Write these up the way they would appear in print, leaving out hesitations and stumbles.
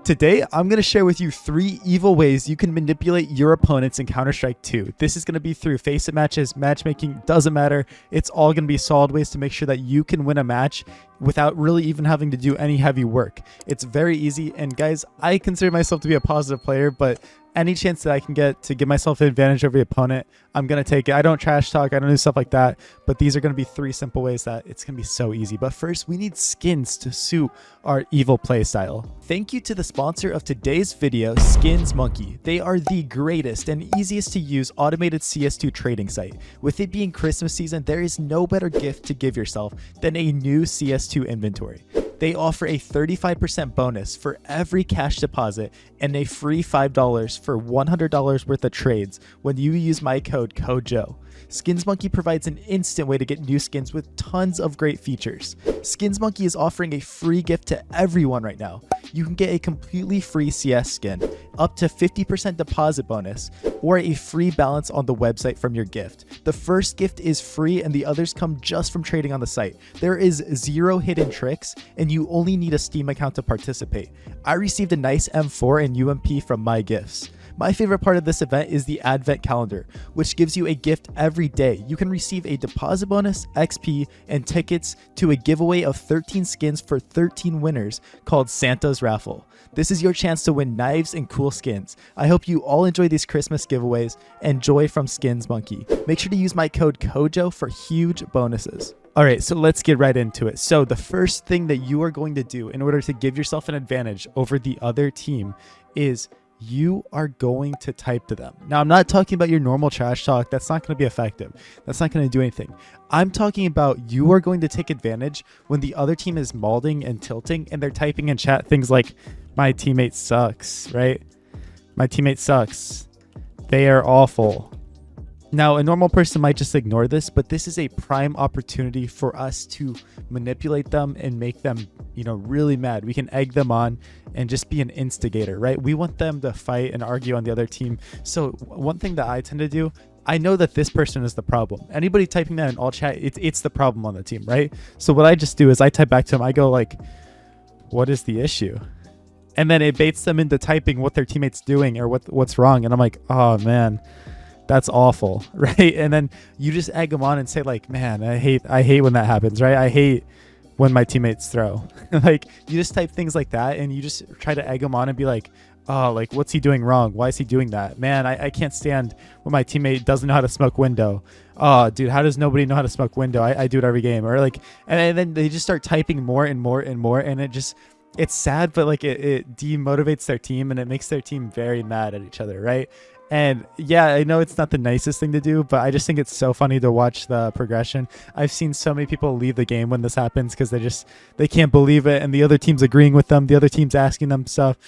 Today, I'm going to share with you 3 evil ways you can manipulate your opponents in Counter-Strike 2. This is going to be through faceit matches, matchmaking, doesn't matter. It's all going to be solid ways to make sure that you can win a match without really even having to do any heavy work. It's very easy, and guys, I consider myself to be a positive player, but any chance that I can get to give myself an advantage over the opponent, I'm going to take it. I don't trash talk, I don't do stuff like that, but these are going to be 3 simple ways that it's going to be so easy. But first, we need skins to suit our evil play style. Thank you to the sponsor of today's video, Skins Monkey. They are the greatest and easiest to use automated CS2 trading site. With it being Christmas season, there is no better gift to give yourself than a new CS2 inventory. They offer a 35% bonus for every cash deposit and a free $5 for $100 worth of trades when you use my code CoJo. Skins Monkey provides an instant way to get new skins with tons of great features. Skins Monkey is offering a free gift to everyone right now. You can get a completely free CS skin, up to 50% deposit bonus, or a free balance on the website from your gift. The first gift is free and the others come just from trading on the site. There is 0 hidden tricks and you only need a Steam account to participate. I received a nice M4 and UMP from my gifts. My favorite part of this event is the Advent calendar, which gives you a gift every day. You can receive a deposit bonus, XP, and tickets to a giveaway of 13 skins for 13 winners called Santa's Raffle. This is your chance to win knives and cool skins. I hope you all enjoy these Christmas giveaways and joy from Skins Monkey. Make sure to use my code COJO for huge bonuses. Alright, so let's get right into it. So the first thing that you are going to do in order to give yourself an advantage over the other team is you are going to type to them. Now, I'm not talking about your normal trash talk. That's not going to be effective. That's not going to do anything. I'm talking about you are going to take advantage when the other team is malding and tilting and they're typing in chat things like, my teammate sucks, right? My teammate sucks. They are awful. Now, a normal person might just ignore this, but this is a prime opportunity for us to manipulate them and make them, really mad. We can egg them on and just be an instigator, right? We want them to fight and argue on the other team. So one thing that I tend to do, I know that this person is the problem. Anybody typing that in all chat, it's the problem on the team, right? So what I just do is I type back to them. I go like, what is the issue? And then it baits them into typing what their teammate's doing or what's wrong. And I'm like, oh man, that's awful, right? And then you just egg them on and say like, man, I hate when that happens, right? I hate when my teammates throw. Like, you just type things like that and you just try to egg them on and be like, oh, like, what's he doing wrong? Why is he doing that? Man, I can't stand when my teammate doesn't know how to smoke window. Oh, dude, how does nobody know how to smoke window? I do it every game. Or like, and then they just start typing more and more and more, and it's sad, but like it demotivates their team and it makes their team very mad at each other, right? And yeah, I know it's not the nicest thing to do, but I just think it's so funny to watch the progression. I've seen so many people leave the game when this happens because they can't believe it, and the other team's agreeing with them, the other team's asking them stuff,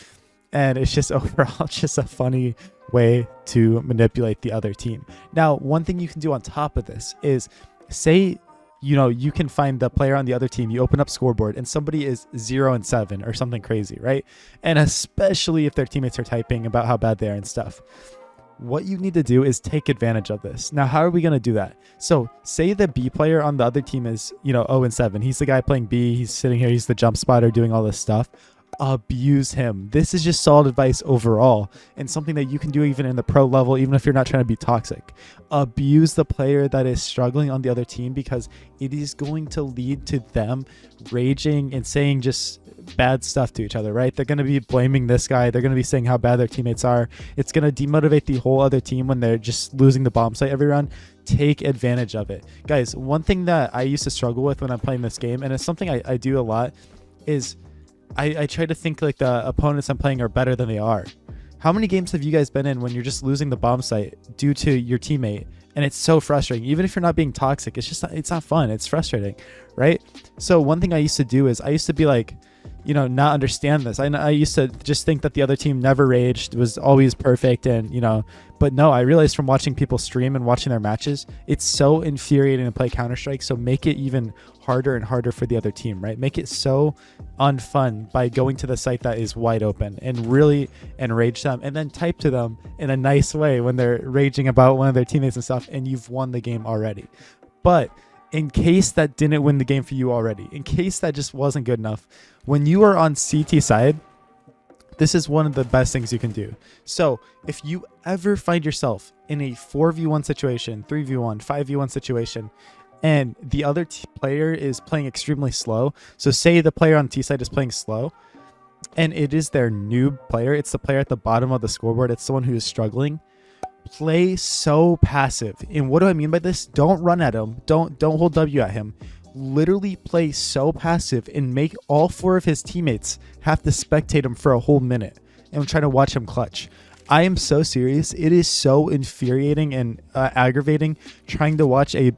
and it's just overall just a funny way to manipulate the other team. Now, one thing you can do on top of this is say, you can find the player on the other team, you open up scoreboard and somebody is 0-7 or something crazy, right? And especially if their teammates are typing about how bad they are and stuff. What you need to do is take advantage of this. Now, how are we going to do that? So say the B player on the other team is, 0-7. He's the guy playing B. He's sitting here. He's the jump spotter doing all this stuff. Abuse him. This is just solid advice overall and something that you can do even in the pro level, even if you're not trying to be toxic. Abuse the player that is struggling on the other team because it is going to lead to them raging and saying just bad stuff to each other, right? They're going to be blaming this guy. They're going to be saying how bad their teammates are. It's going to demotivate the whole other team when they're just losing the bomb site every round. Take advantage of it. Guys, one thing that I used to struggle with when I'm playing this game, and it's something I do a lot, is I try to think like the opponents I'm playing are better than they are. How many games have you guys been in when you're just losing the bomb site due to your teammate? And it's so frustrating. Even if you're not being toxic, it's not fun. It's frustrating, right? So one thing I used to do is I used to be like, not understand this. I used to just think that the other team never raged, was always perfect, and but no, I realized from watching people stream and watching their matches, it's so infuriating to play Counter-Strike. So make it even harder and harder for the other team, right? Make it so unfun by going to the site that is wide open and really enrage them, and then type to them in a nice way when they're raging about one of their teammates and stuff, and you've won the game already. But in case that didn't win the game for you already, in case that just wasn't good enough, when you are on CT side, This is one of the best things you can do. So if you ever find yourself in a 4v1 situation, 3v1, 5v1 situation, and the other player is playing extremely slow, so say the player on T side is playing slow, and it is their noob player, it's the player at the bottom of the scoreboard, it's someone who is struggling, play so passive. And what do I mean by this? Don't run at him, don't hold W at him. Literally play so passive and make all 4 of his teammates have to spectate him for a whole minute and try to watch him clutch. I am so serious. It is so infuriating and aggravating trying to watch a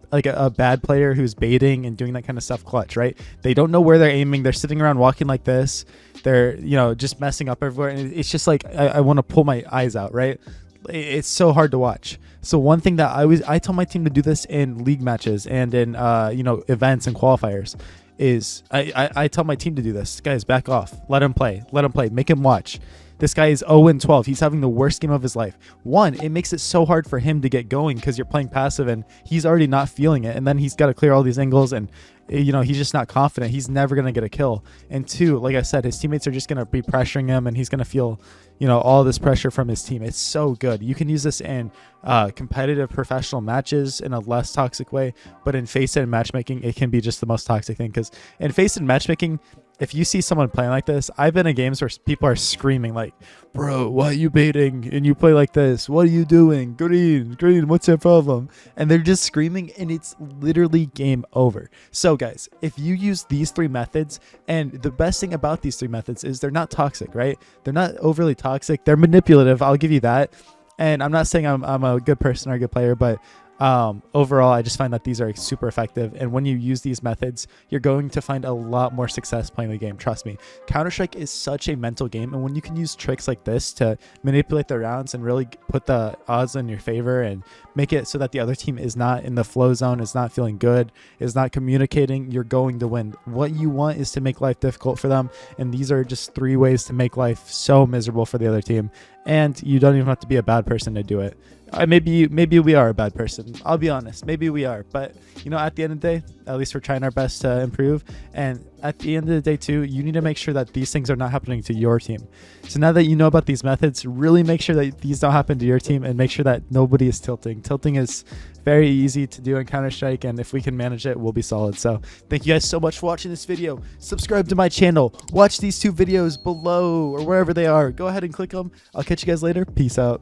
bad player who's baiting and doing that kind of stuff clutch, right? They don't know where they're aiming. They're sitting around walking like this. They're, just messing up everywhere. And it's just like, I want to pull my eyes out, right? It's so hard to watch. So one thing that I tell my team to do this in league matches and in events and qualifiers is I tell my team to do this. Guys, back off. Let him play. Make him watch. This guy is 0-12. He's having the worst game of his life. One, it makes it so hard for him to get going because you're playing passive and he's already not feeling it. And then he's got to clear all these angles and, he's just not confident. He's never going to get a kill. And two, like I said, his teammates are just going to be pressuring him and he's going to feel, all this pressure from his team. It's so good. You can use this in competitive professional matches in a less toxic way, but in faceit and matchmaking, it can be just the most toxic thing because in faceit and matchmaking, if you see someone playing like this, I've been in games where people are screaming like, bro, why are you baiting? And you play like this. What are you doing? Green, what's your problem? And they're just screaming and it's literally game over. So guys, if you use these 3 methods, and the best thing about these 3 methods is they're not toxic, right? They're not overly toxic. They're manipulative. I'll give you that. And I'm not saying I'm a good person or a good player, but overall, I just find that these are super effective. And when you use these methods, you're going to find a lot more success playing the game. Trust me. Counter-Strike is such a mental game. And when you can use tricks like this to manipulate the rounds and really put the odds in your favor and make it so that the other team is not in the flow zone, is not feeling good, is not communicating, you're going to win. What you want is to make life difficult for them. And these are just 3 ways to make life so miserable for the other team. And you don't even have to be a bad person to do it. Maybe we are a bad person. I'll be honest. Maybe we are. But, at the end of the day, at least we're trying our best to improve. And at the end of the day, too, you need to make sure that these things are not happening to your team. So now that you know about these methods, really make sure that these don't happen to your team and make sure that nobody is tilting. Tilting is very easy to do in Counter-Strike, and if we can manage it, we'll be solid. So thank you guys so much for watching this video. Subscribe to my channel. Watch these 2 videos below or wherever they are. Go ahead and click them. I'll catch you guys later. Peace out.